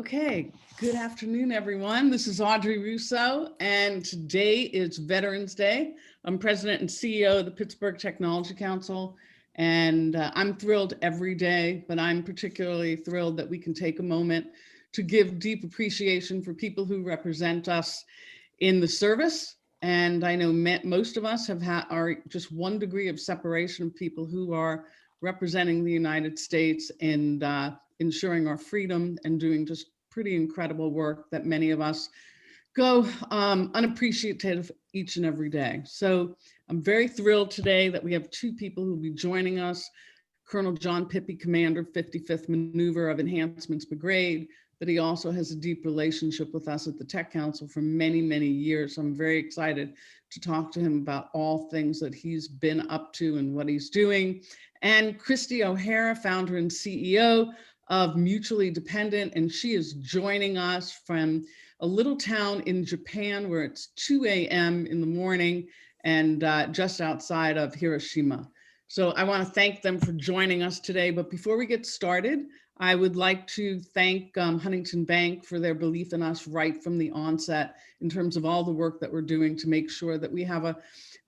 Okay, good afternoon, everyone. This is Audrey Russo, and today is Veterans Day. I'm president and CEO of the Pittsburgh Technology Council, and I'm thrilled every day, but I'm particularly thrilled that we can take a moment to give deep appreciation for people who represent us in the service. And I know most of us are just one degree of separation of people who are representing the United States and ensuring our freedom and doing just pretty incredible work that many of us go unappreciative each and every day. So I'm very thrilled today that we have two people who will be joining us. Colonel John Pippy, Commander, 55th Maneuver of Enhancements Brigade, but he also has a deep relationship with us at the Tech Council for many, many years. So I'm very excited to talk to him about all things that he's been up to and what he's doing. And Kristy O'Hara, founder and CEO of Mutually Dependent, and she is joining us from a little town in Japan where it's 2 a.m. in the morning and just outside of Hiroshima. So I want to thank them for joining us today. But before we get started, I would like to thank Huntington Bank for their belief in us right from the onset in terms of all the work that we're doing to make sure that we have a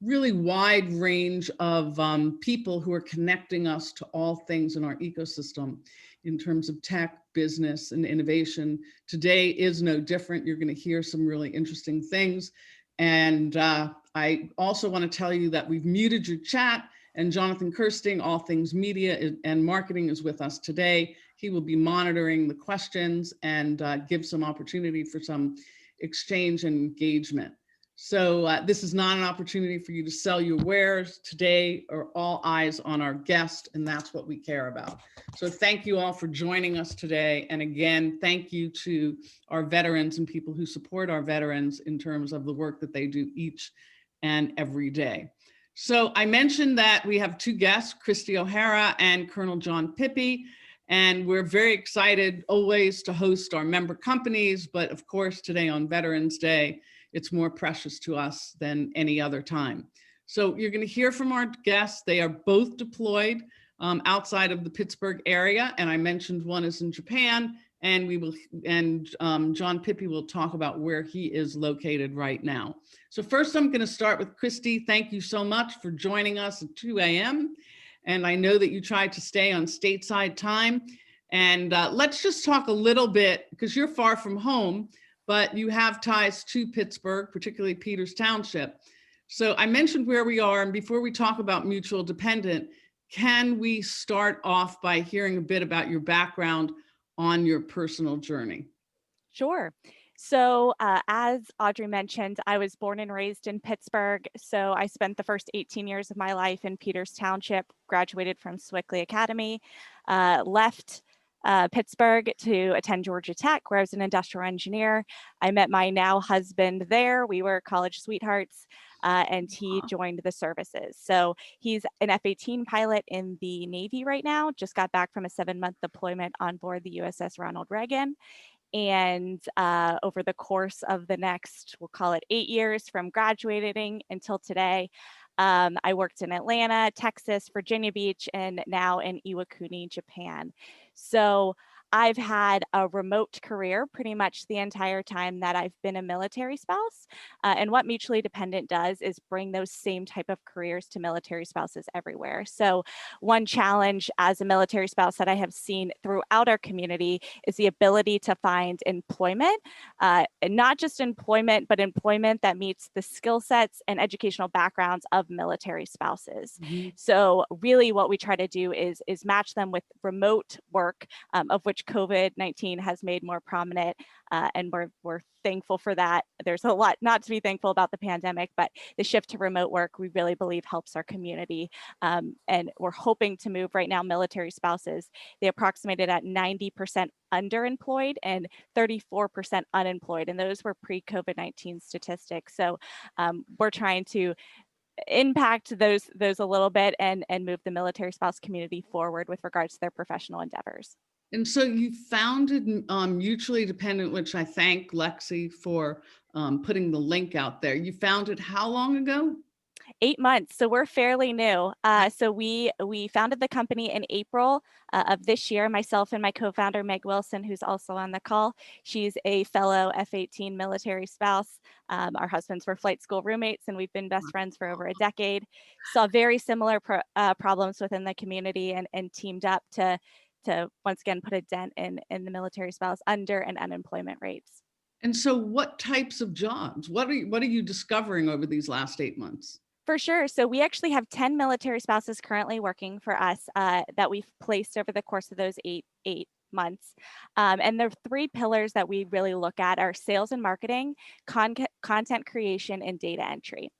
really wide range of people who are connecting us to all things in our ecosystem in terms of tech, business, and innovation. Today is no different. You're going to hear some really interesting things. And I also want to tell you that we've muted your chat, and Jonathan Kirsting, All Things Media and Marketing, is with us today. He will be monitoring the questions and give some opportunity for some exchange and engagement. So this is not an opportunity for you to sell your wares. Today are all eyes on our guest, and that's what we care about. So thank you all for joining us today. And again, thank you to our veterans and people who support our veterans in terms of the work that they do each and every day. So I mentioned that we have two guests, Kristy O'Hara and Colonel John Pippy, and we're very excited always to host our member companies, but of course today on Veterans Day, it's more precious to us than any other time. So you're going to hear from our guests. They are both deployed outside of the Pittsburgh area, and I mentioned one is in Japan, and John Pippy will talk about where he is located right now. So first, I'm going to start with Kristy. Thank you so much for joining us at 2 a.m. And I know that you tried to stay on stateside time. And let's just talk a little bit, because you're far from home, but you have ties to Pittsburgh, particularly Peters Township. So I mentioned where we are, and before we talk about Mutual Dependent, can we start off by hearing a bit about your background on your personal journey? Sure. So as Audrey mentioned, I was born and raised in Pittsburgh. So I spent the first 18 years of my life in Peters Township, graduated from Swickley Academy, left Pittsburgh to attend Georgia Tech, where I was an industrial engineer. I met my now husband there. We were college sweethearts, and he joined the services. So he's an F-18 pilot in the Navy right now, just got back from a 7-month deployment on board the USS Ronald Reagan. And over the course of the next, we'll call it 8 years from graduating until today, I worked in Atlanta, Texas, Virginia Beach, and now in Iwakuni, Japan. So I've had a remote career pretty much the entire time that I've been a military spouse. And what Mutually Dependent does is bring those same type of careers to military spouses everywhere. So one challenge as a military spouse that I have seen throughout our community is the ability to find employment, and not just employment, but employment that meets the skill sets and educational backgrounds of military spouses. Mm-hmm. So really what we try to do is match them with remote work, of which COVID-19 has made more prominent, and we're thankful for that. There's a lot not to be thankful about the pandemic, but the shift to remote work, we really believe helps our community. And we're hoping to move right now military spouses. They approximated at 90% underemployed and 34% unemployed. And those were pre-COVID-19 statistics. So we're trying to impact those a little bit and move the military spouse community forward with regards to their professional endeavors. And so you founded Mutually Dependent, which I thank Lexi for putting the link out there. You founded how long ago? 8 months, so we're fairly new. So we founded the company in April of this year. Myself and my co-founder Meg Wilson, who's also on the call. She's a fellow F-18 military spouse. Our husbands were flight school roommates, and we've been best friends for over a decade. Saw very similar problems within the community, and teamed up to once again put a dent in the military spouse under and unemployment rates. And so what types of jobs? What are you discovering over these last 8 months? For sure. So we actually have 10 military spouses currently working for us that we've placed over the course of those eight months. And the three pillars that we really look at are sales and marketing, content creation, and data entry.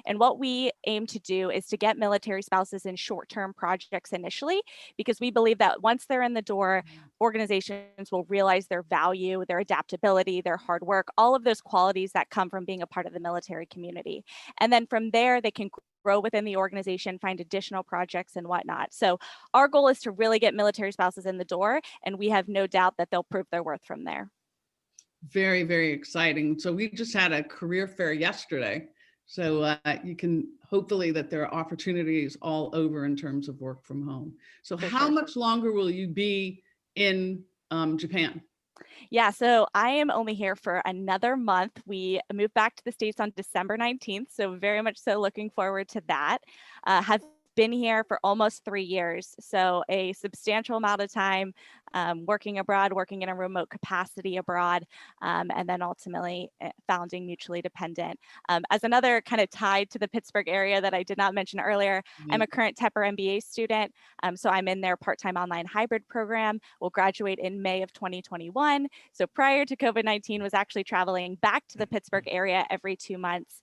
And what we aim to do is to get military spouses in short-term projects initially, because we believe that once they're in the door, organizations will realize their value, their adaptability, their hard work, all of those qualities that come from being a part of the military community. And then from there, they can grow within the organization, find additional projects and whatnot. So our goal is to really get military spouses in the door, and we have no doubt that they'll prove their worth from there. Very, very exciting. So we just had a career fair yesterday. So you can hopefully that there are opportunities all over in terms of work from home. So how much longer will you be in Japan? Yeah, so I am only here for another month. We moved back to the States on December 19th, so very much so looking forward to that. Have been here for almost 3 years, so a substantial amount of time working abroad, working in a remote capacity abroad, and then ultimately founding Mutually Dependent. As another kind of tied to the Pittsburgh area that I did not mention earlier, I'm a current Tepper MBA student, so I'm in their part-time online hybrid program. We'll graduate in May of 2021. So prior to COVID-19, was actually traveling back to the Pittsburgh area every 2 months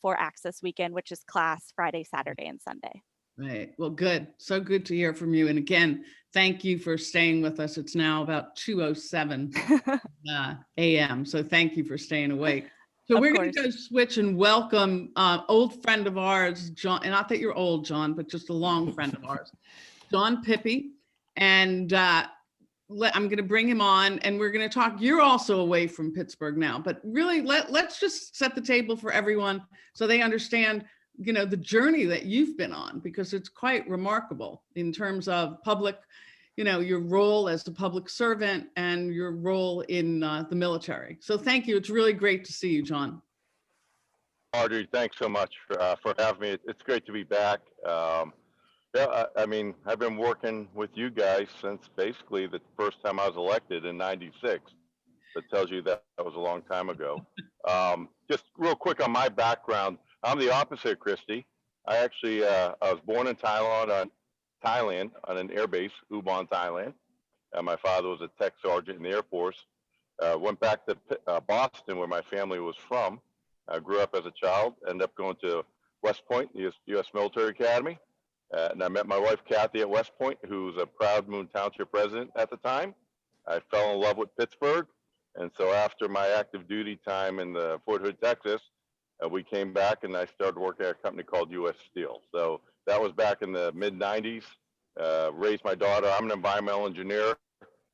for Access Weekend, which is class Friday, Saturday, and Sunday. Right. Well, good. So good to hear from you. And again, thank you for staying with us. It's now about 2:07 a.m. So thank you for staying awake. So we're going to go switch and welcome old friend of ours, John, and not that you're old, John, but just a long friend of ours, John Pippy. And I'm going to bring him on and we're going to talk. You're also away from Pittsburgh now, but really let's just set the table for everyone so they understand the journey that you've been on, because it's quite remarkable in terms of public, your role as a public servant and your role in the military. So thank you. It's really great to see you, John. Audrey, thanks so much for having me. It's great to be back. Yeah, I mean, I've been working with you guys since basically the first time I was elected in '96. That tells you that was a long time ago. Just real quick on my background. I'm the opposite of Kristy. I actually I was born in Thailand on an air base, Ubon, Thailand. My father was a tech sergeant in the Air Force. Went back to Boston, where my family was from. I grew up as a child, ended up going to West Point, the U.S. Military Academy. And I met my wife, Kathy, at West Point, who was a proud Moon Township resident at the time. I fell in love with Pittsburgh. And so after my active duty time in the Fort Hood, Texas, we came back and I started working at a company called U.S. Steel. So that was back in the mid-90s. Raised my daughter. I'm an environmental engineer.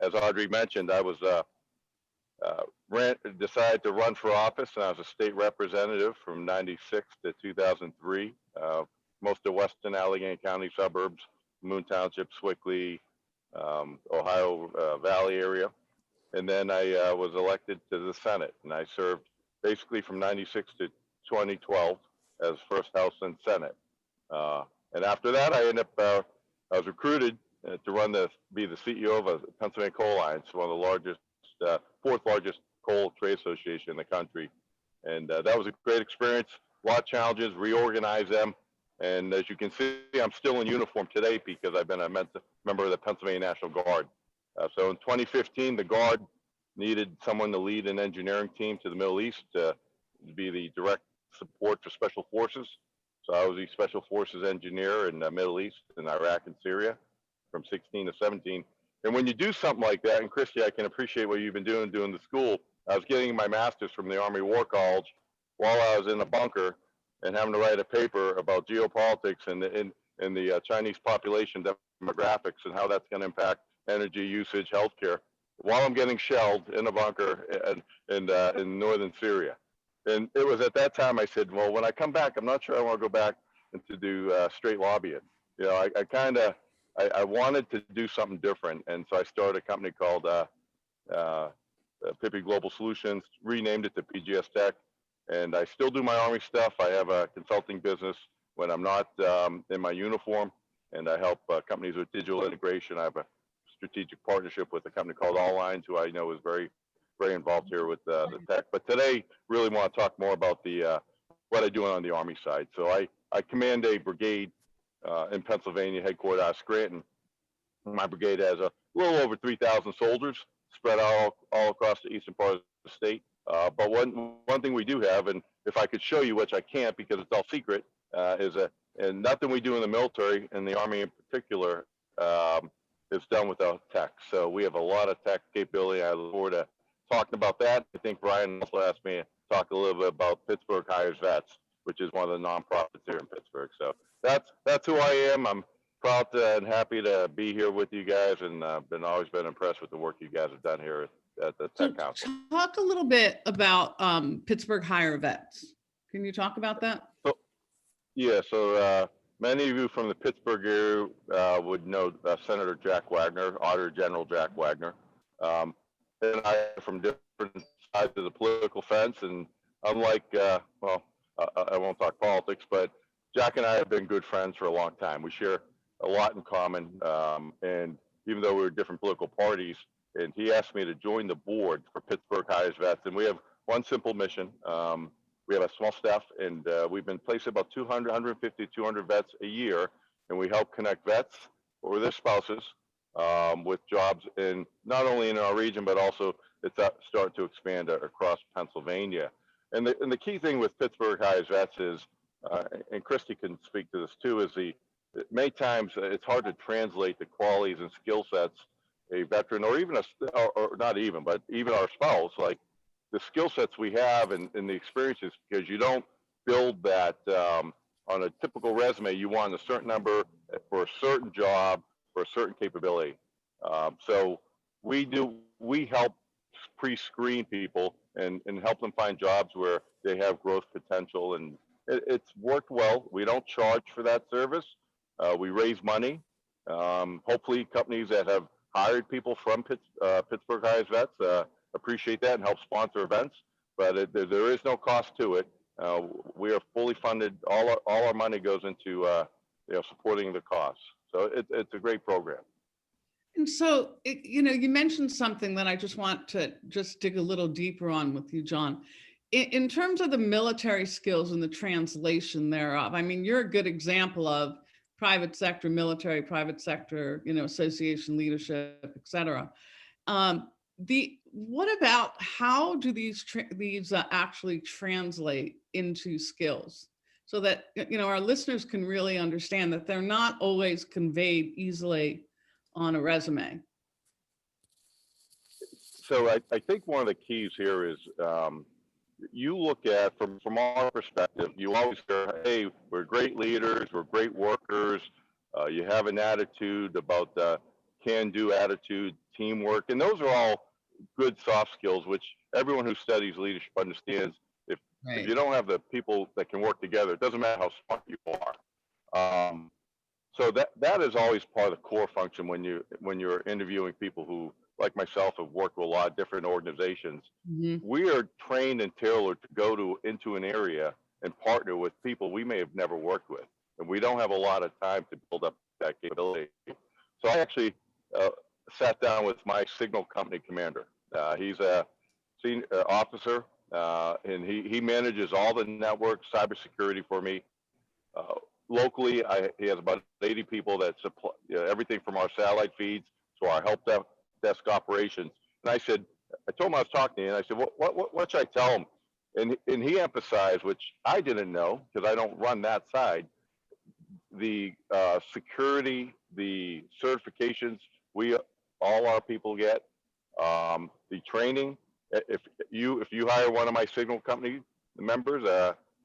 As Audrey mentioned, I was decided to run for office, and I was a state representative from '96 to 2003. Most of Western Allegheny County suburbs, Moon Township, Swickley, Ohio Valley area. And then I was elected to the Senate, and I served basically from '96 to 2012 as first House and Senate. And after that, I ended up, I was recruited to be the CEO of a Pennsylvania Coal Alliance, one of the largest, fourth largest coal trade association in the country. And that was a great experience, a lot of challenges, reorganize them. And as you can see, I'm still in uniform today because I've been a member of the Pennsylvania National Guard. So in 2015, the Guard needed someone to lead an engineering team to the Middle East to be the direct support for Special Forces. So I was the Special Forces engineer in the Middle East, in Iraq and Syria from 16 to 17. And when you do something like that, and Kristy, I can appreciate what you've been doing the school. I was getting my master's from the Army War College while I was in a bunker and having to write a paper about geopolitics and the Chinese population demographics and how that's going to impact energy usage, healthcare, while I'm getting shelled in a bunker in northern Syria. And it was at that time I said, well, when I come back, I'm not sure I want to go back and to do straight lobbying. You know, I wanted to do something different, and so I started a company called Pippy Global Solutions, renamed it to PGS Tech, and I still do my Army stuff. I have a consulting business when I'm not in my uniform, and I help companies with digital integration. I have a strategic partnership with a company called All Lines, who I know is very involved here with the tech. But today, really want to talk more about the what I do on the Army side. So I command a brigade in Pennsylvania, headquartered out of Scranton. My brigade has a little over 3,000 soldiers spread out all across the eastern part of the state. But one thing we do have, and if I could show you, which I can't because it's all secret, and nothing we do in the military, and the Army in particular, is done without tech. So we have a lot of tech capability. I look forward to talking about that. I think Brian also asked me to talk a little bit about Pittsburgh Hires Vets, which is one of the nonprofits here in Pittsburgh. So that's who I am. I'm proud and happy to be here with you guys, and always been impressed with the work you guys have done here at the Tech Council. Talk a little bit about Pittsburgh Hire Vets. Can you talk about that? So many of you from the Pittsburgh area would know Senator Jack Wagner, Auditor General Jack Wagner. And I are from different sides of the political fence, and unlike, I won't talk politics, but Jack and I have been good friends for a long time. We share a lot in common, and even though we're different political parties, and he asked me to join the board for Pittsburgh Hires Vets, and we have one simple mission. We have a small staff, and we've been placing about 150, 200 vets a year, and we help connect vets or their spouses with jobs in not only in our region, but also it's starting to expand across Pennsylvania. And the key thing with Pittsburgh Hires Vets is, and Kristy can speak to this too, is many times it's hard to translate the qualities and skill sets a veteran or even or not even, but even our spouse, like the skill sets we have and the experiences, because you don't build that on a typical resume. You want a certain number for a certain job for a certain capability. So we help pre-screen people and help them find jobs where they have growth potential, and it's worked well. We don't charge for that service. We raise money. Hopefully companies that have hired people from Pittsburgh Hires Vets appreciate that and help sponsor events, but there is no cost to it. We are fully funded. All our money goes into supporting the costs. So it's a great program. And so, you mentioned something that I just want to dig a little deeper on with you, John. In terms of the military skills and the translation thereof, I mean, you're a good example of private sector, military, private sector, association leadership, et cetera. What about how do these actually translate into skills so that, our listeners can really understand that they're not always conveyed easily on a resume? So I think one of the keys here is you look at, from our perspective, you always hear, hey, we're great leaders, we're great workers, you have an attitude about can-do attitude, teamwork, and those are all good soft skills, which everyone who studies leadership understands. If you don't have the people that can work together, it doesn't matter how smart you are. So that is always part of the core function when you're interviewing people who, like myself, have worked with a lot of different organizations. Mm-hmm. We are trained and tailored to go into an area and partner with people we may have never worked with, and we don't have a lot of time to build up that capability. So I actually sat down with my signal company commander. He's a senior officer, and he manages all the network cybersecurity for me. Locally, he has about 80 people that supply everything from our satellite feeds to our help desk operations. And I told him I was talking to you, and I said, what should I tell him? And he emphasized, which I didn't know because I don't run that side, the security, the certifications all our people get, the training. If you hire one of my signal company members,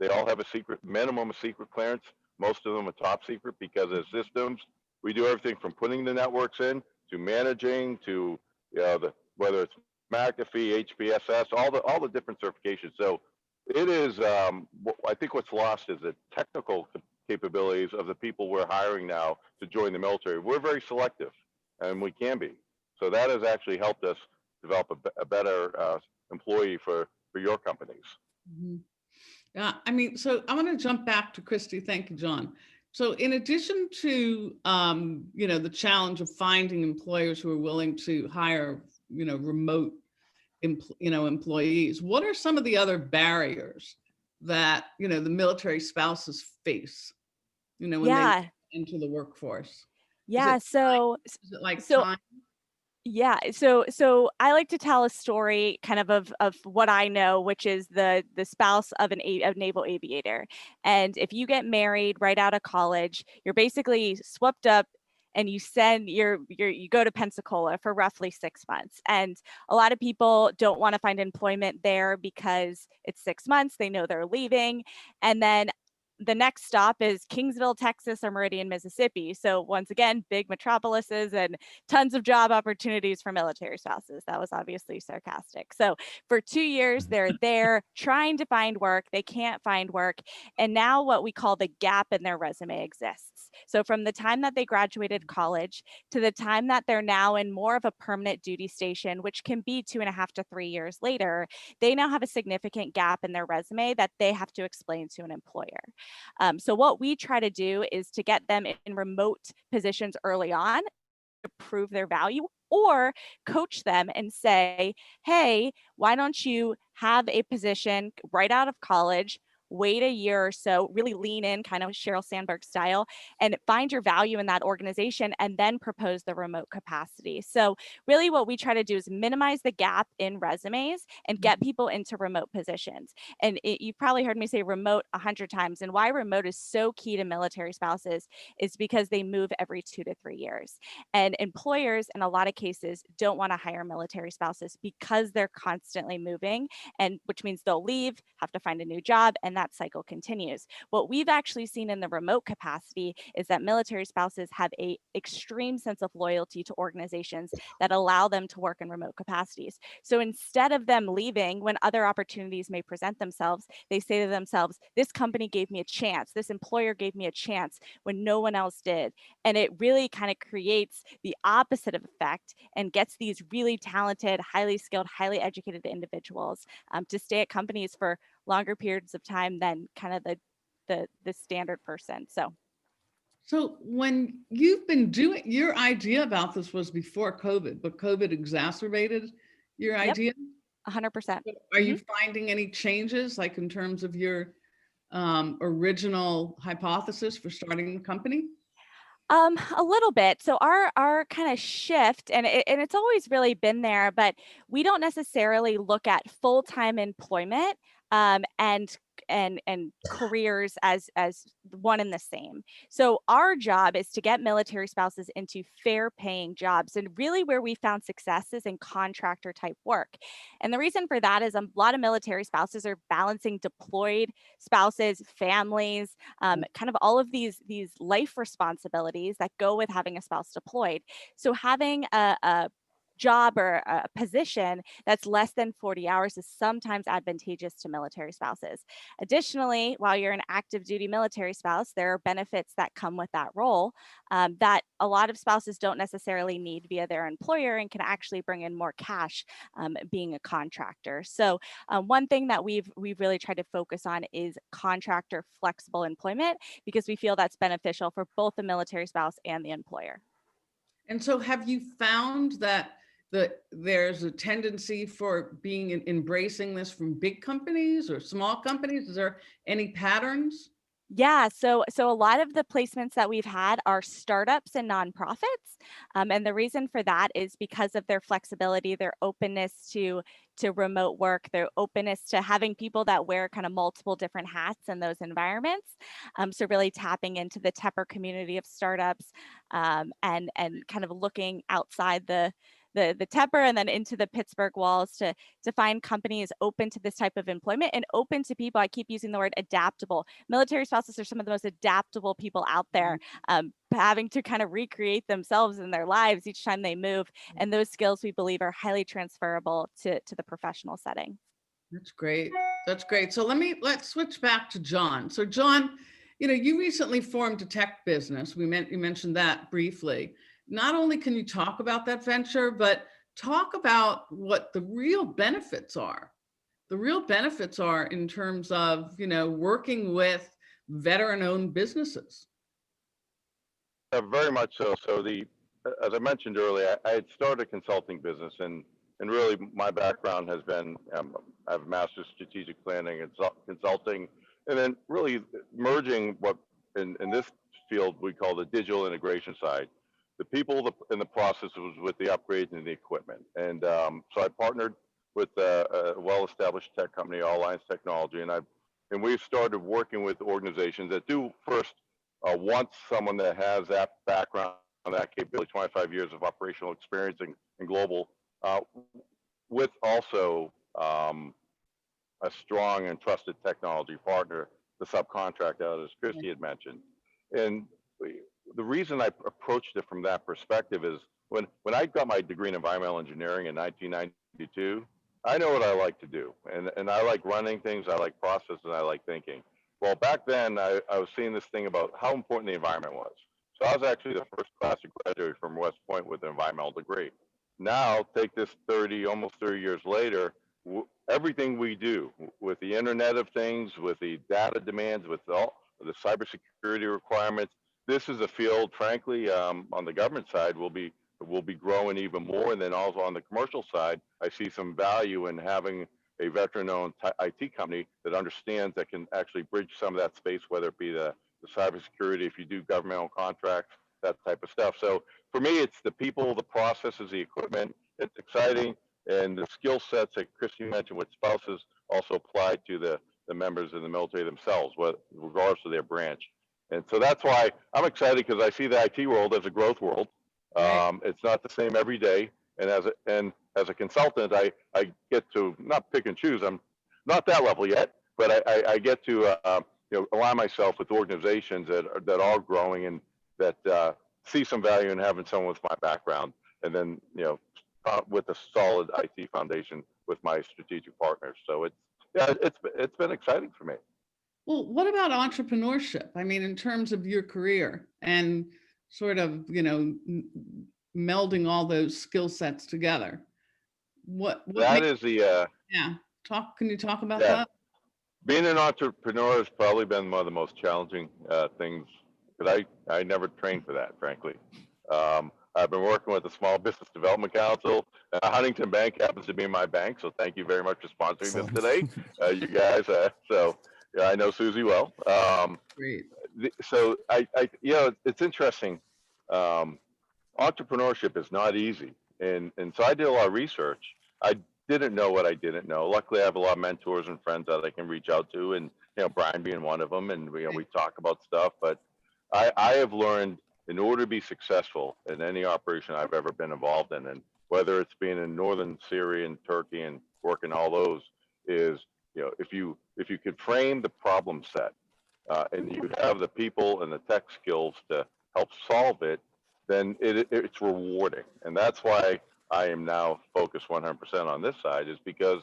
they all have a minimum of secret clearance. Most of them are top secret because of systems. We do everything from putting the networks in to managing to whether it's McAfee, HPSS, all the different certifications. So it is. I think what's lost is the technical capabilities of the people we're hiring now to join the military. We're very selective, and we can be. So that has actually helped us develop a better employee for your companies. Mhm. Yeah, I mean, so I want to jump back to Kristy. Thank you, John. So in addition to, the challenge of finding employers who are willing to hire, remote, employees, what are some of the other barriers that, the military spouses face, when they Yeah. into the workforce? Yeah. So, Is it like so time? Yeah, so I like to tell a story kind of what I know, which is the spouse of a naval aviator. And if you get married right out of college, you're basically swept up and you go to Pensacola for roughly 6 months. And a lot of people don't want to find employment there because it's 6 months, they know they're leaving. And then the next stop is Kingsville, Texas, or Meridian, Mississippi. So once again, big metropolises and tons of job opportunities for military spouses. That was obviously sarcastic. So for 2 years, they're there trying to find work. They can't find work. And now what we call the gap in their resume exists. So from the time that they graduated college to the time that they're now in more of a permanent duty station, which can be 2.5 to 3 years later, they now have a significant gap in their resume that they have to explain to an employer. So what we try to do is to get them in remote positions early on to prove their value, or coach them and say, hey, why don't you have a position right out of college, wait a year or so, really lean in, kind of Sheryl Sandberg style, and find your value in that organization and then propose the remote capacity. So really what we try to do is minimize the gap in resumes and get people into remote positions. And you've probably heard me say remote 100 times. And why remote is so key to military spouses is because they move every 2 to 3 years. And employers, in a lot of cases, don't want to hire military spouses because they're constantly moving, and which means they'll leave, have to find a new job, and that cycle continues. What we've actually seen in the remote capacity is that military spouses have an extreme sense of loyalty to organizations that allow them to work in remote capacities. So instead of them leaving when other opportunities may present themselves, they say to themselves, this company gave me a chance, this employer gave me a chance when no one else did. And it really kind of creates the opposite of effect and gets these really talented, highly skilled, highly educated individuals to stay at companies for longer periods of time than kind of the standard person. So when you've been doing, your idea about this was before COVID, but COVID exacerbated your Yep, idea. 100%. Are you finding any changes, like in terms of your original hypothesis for starting the company? A little bit. So our kind of shift, and it's always really been there, but we don't necessarily look at full-time employment and careers as one and the same. So our job is to get military spouses into fair paying jobs, and really where we found success is in contractor type work. And the reason for that is a lot of military spouses are balancing deployed spouses, families, kind of all of these life responsibilities that go with having a spouse deployed. So having a job or a position that's less than 40 hours is sometimes advantageous to military spouses. Additionally, while you're an active duty military spouse, there are benefits that come with that role that a lot of spouses don't necessarily need via their employer and can actually bring in more cash being a contractor. So one thing that we've really tried to focus on is contractor flexible employment, because we feel that's beneficial for both the military spouse and the employer. And so have you found that there's a tendency for embracing this from big companies or small companies? Is there any patterns? Yeah, so a lot of the placements that we've had are startups and nonprofits, and the reason for that is because of their flexibility, their openness to remote work, their openness to having people that wear kind of multiple different hats in those environments. So really tapping into the Tepper community of startups and kind of looking outside the Tepper and then into the Pittsburgh walls to find companies open to this type of employment and open to people. I keep using the word adaptable. Military spouses are some of the most adaptable people out there, having to kind of recreate themselves in their lives each time they move. And those skills we believe are highly transferable to the professional setting. That's great. That's great. So let's switch back to John. So John, You recently formed a tech business. You mentioned that briefly. Not only can you talk about that venture, but talk about what the real benefits are. The real benefits are in terms of, working with veteran-owned businesses. Very much so. As I mentioned earlier, I had started a consulting business, and really my background has been, I have a master's strategic planning and consulting, and then really merging what in this field we call the digital integration side, the people and the processes with the upgrades and the equipment. And so I partnered with a well-established tech company, All Lines Technology, and we've started working with organizations that do first want someone that has that background, that capability, 25 years of operational experience and global, with also a strong and trusted technology partner, the subcontractor, as Kristy had mentioned. And the reason I approached it from that perspective is when I got my degree in environmental engineering in 1992, I know what I like to do. And I like running things, I like processes, and I like thinking. Well, back then, I was seeing this thing about how important the environment was. So I was actually the first class to graduate from West Point with an environmental degree. Now, take this almost 30 years later, everything we do with the Internet of Things, with the data demands, with all the cybersecurity requirements, this is a field, frankly, on the government side, will be growing even more. And then also on the commercial side, I see some value in having a veteran-owned IT company that understands, that can actually bridge some of that space, whether it be the cybersecurity, if you do governmental contracts, that type of stuff. So for me, it's the people, the processes, the equipment. It's exciting, and the skill sets that Kristy mentioned with spouses also apply to the members in the military themselves, regardless of their branch. And so that's why I'm excited, because I see the IT world as a growth world. Right. It's not the same every day. And as a consultant, I get to not pick and choose. I'm not that level yet, but I get to align myself with organizations that are growing and that see some value in having someone with my background, and then with a solid IT foundation with my strategic partners. So it's been exciting for me. Well, what about entrepreneurship? I mean, in terms of your career and sort of, melding all those skill sets together. What That makes, is the yeah, can you talk about yeah. that? Being an entrepreneur has probably been one of the most challenging things, because I never trained for that, frankly. I've been working with the Small Business Development Council. Huntington Bank happens to be my bank, so thank you very much for sponsoring this today, you guys. So I know Susie well. Great. So it's interesting. Entrepreneurship is not easy, and so I did a lot of research. I didn't know what I didn't know. Luckily, I have a lot of mentors and friends that I can reach out to, and Brian being one of them, and we talk about stuff. But I have learned, in order to be successful in any operation I've ever been involved in, and whether it's being in northern Syria and Turkey and working all those, is if you could frame the problem set, and you have the people and the tech skills to help solve it, then it's rewarding. And that's why I am now focused 100% on this side, is because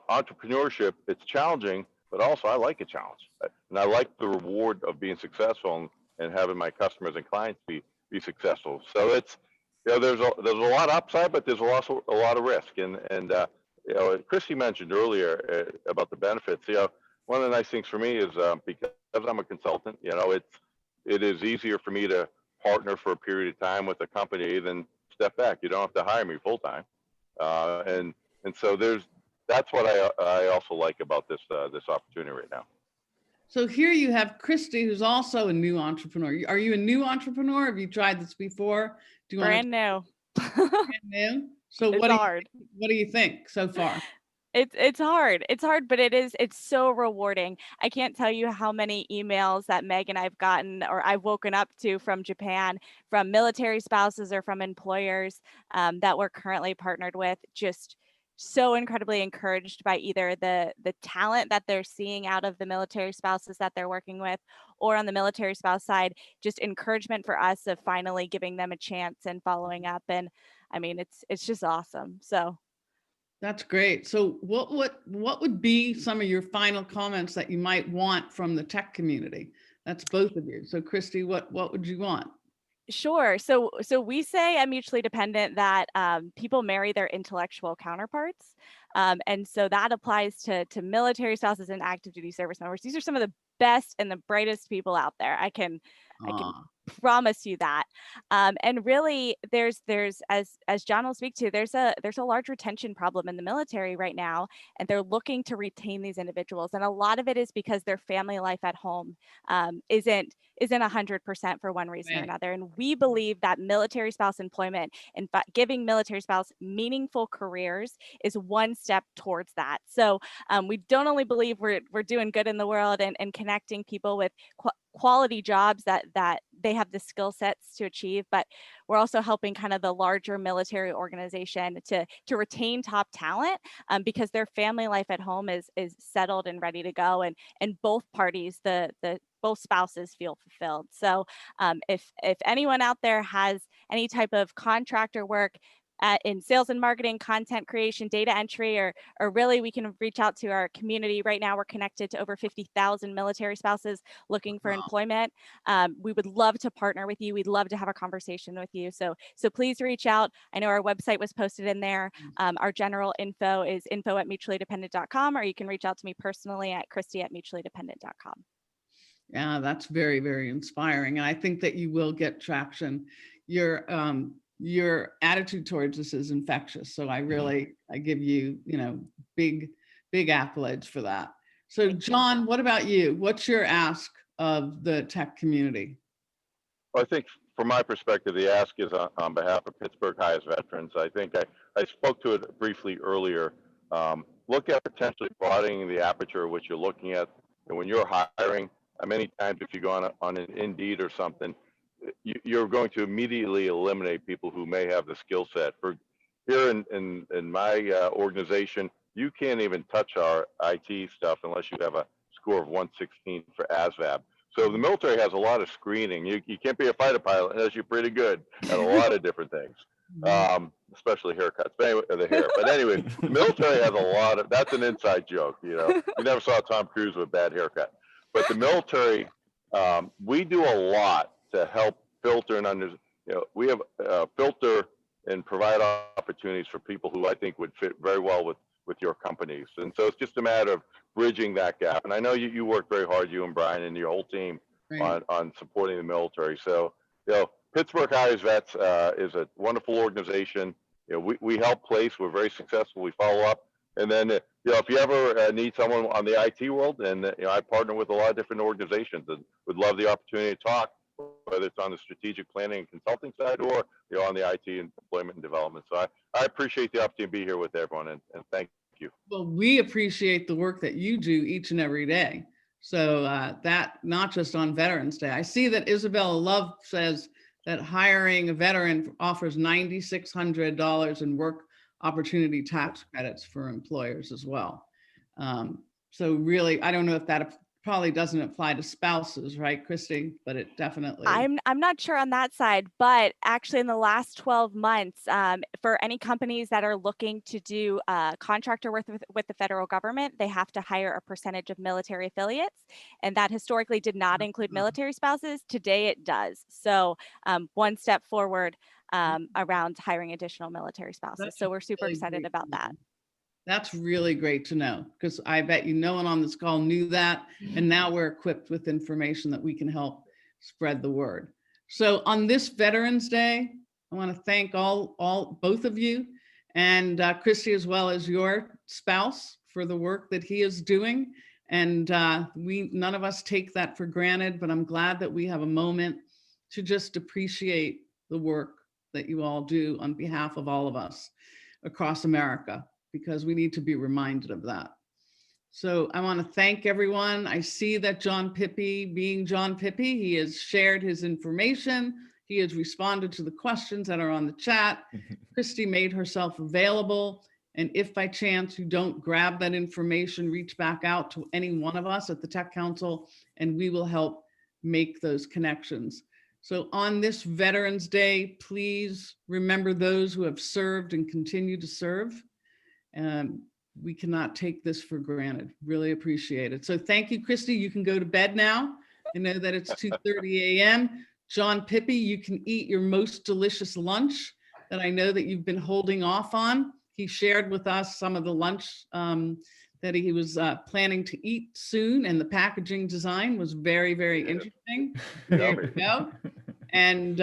entrepreneurship, it's challenging, but also I like a challenge, and I like the reward of being successful and having my customers and clients be successful. So it's there's a lot of upside, but there's also a lot of risk. And Kristy mentioned earlier about the benefits. One of the nice things for me is because I'm a consultant, it is easier for me to partner for a period of time with a company than step back. You don't have to hire me full time, and so that's what I also like about this opportunity right now. So here you have Kristy, who's also a new entrepreneur. Are you a new entrepreneur? Have you tried this before? Do you Brand new. Brand new. So It's hard. What do you think so far? It's hard. It's hard, but it's so rewarding. I can't tell you how many emails that Meg and I've gotten, or I've woken up to, from Japan, from military spouses or from employers that we're currently partnered with, just so incredibly encouraged by either the talent that they're seeing out of the military spouses that they're working with, or on the military spouse side, just encouragement for us of finally giving them a chance and following up. And I mean, it's just awesome. So that's great. So what would be some of your final comments that you might want from the tech community? That's both of you. So Kristy, what would you want? Sure. So we say at Mutually Dependent that people marry their intellectual counterparts. And so that applies to military spouses and active duty service members. These are some of the best and the brightest people out there. I can promise you that. And really, there's as John will speak to, there's a large retention problem in the military right now, and they're looking to retain these individuals. And a lot of it is because their family life at home isn't 100% for one reason or another. And we believe that military spouse employment and giving military spouse meaningful careers is one step towards that. So we don't only believe we're doing good in the world and connecting people with quality jobs that they have the skill sets to achieve, but we're also helping kind of the larger military organization to retain top talent because their family life at home is settled and ready to go, and both parties, both spouses, feel fulfilled. So if anyone out there has any type of contractor work in sales and marketing, content creation, data entry, or really we can reach out to our community. Right now we're connected to over 50,000 military spouses looking for employment. We would love to partner with you. We'd love to have a conversation with you. So please reach out. I know our website was posted in there. Our general info is info@mutuallydependent.com, or you can reach out to me personally at Kristy@mutuallydependent.com. Yeah, that's very, very inspiring. And I think that you will get traction. Your attitude towards this is infectious. So I give you, big accolades for that. So John, what about you? What's your ask of the tech community? Well, I think from my perspective, the ask is on behalf of Pittsburgh highest veterans. I think I spoke to it briefly earlier. Look at potentially broadening the aperture, which you're looking at. And when you're hiring, many times if you go on an Indeed or something, you're going to immediately eliminate people who may have the skill set. For here in my organization, you can't even touch our IT stuff unless you have a score of 116 for ASVAB. So the military has a lot of screening. You can't be a fighter pilot unless you're pretty good at a lot of different things, especially haircuts. But anyway, the hair. But anyway, the military has a lot of. That's an inside joke. You never saw Tom Cruise with a bad haircut. But the military, we do a lot to help filter and we have filter and provide opportunities for people who I think would fit very well with your companies. And so it's just a matter of bridging that gap. And I know you work very hard, you and Brian and your whole team, on supporting the military. So, Pittsburgh Hires Vets is a wonderful organization. We help place, we're very successful, we follow up. And then, if you ever need someone on the IT world, and I partner with a lot of different organizations and would love the opportunity to talk, whether it's on the strategic planning and consulting side or on the IT and employment and development. So I appreciate the opportunity to be here with everyone, and thank you. Well, we appreciate the work that you do each and every day. So that not just on Veterans Day. I see that Isabella Love says that hiring a veteran offers $9,600 in work opportunity tax credits for employers as well. So really, I don't know if that probably doesn't apply to spouses, right, Kristy? But it definitely. I'm not sure on that side, but actually in the last 12 months, for any companies that are looking to do contractor work with the federal government, they have to hire a percentage of military affiliates, and that historically did not include military spouses. Today it does. So one step forward around hiring additional military spouses. So we're super excited about that. That's really great to know, because I bet no one on this call knew that. And now we're equipped with information that we can help spread the word. So on this Veterans Day, I want to thank both of you, and Kristy, as well as your spouse, for the work that he is doing. And none of us take that for granted, but I'm glad that we have a moment to just appreciate the work that you all do on behalf of all of us across America, because we need to be reminded of that. So I want to thank everyone. I see that John Pippy, being John Pippy, he has shared his information. He has responded to the questions that are on the chat. Kristy made herself available. And if by chance you don't grab that information, reach back out to any one of us at the Tech Council, and we will help make those connections. So on this Veterans Day, please remember those who have served and continue to serve. We cannot take this for granted. Really appreciate it. So thank you, Kristy. You can go to bed now. I know that it's 2:30 a.m. John Pippy, you can eat your most delicious lunch that I know that you've been holding off on. He shared with us some of the lunch that he was planning to eat soon, and the packaging design was very, very interesting. There you go. And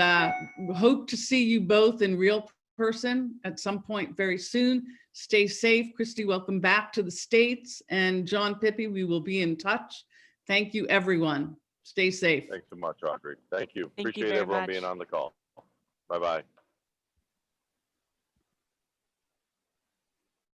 hope to see you both in real person at some point very soon. Stay safe. Kristy, welcome back to the States. And John Pippy, we will be in touch. Thank you, everyone. Stay safe. Thanks so much, Audrey. Thank you. Thank you Appreciate very everyone much. being on the call. Bye-bye.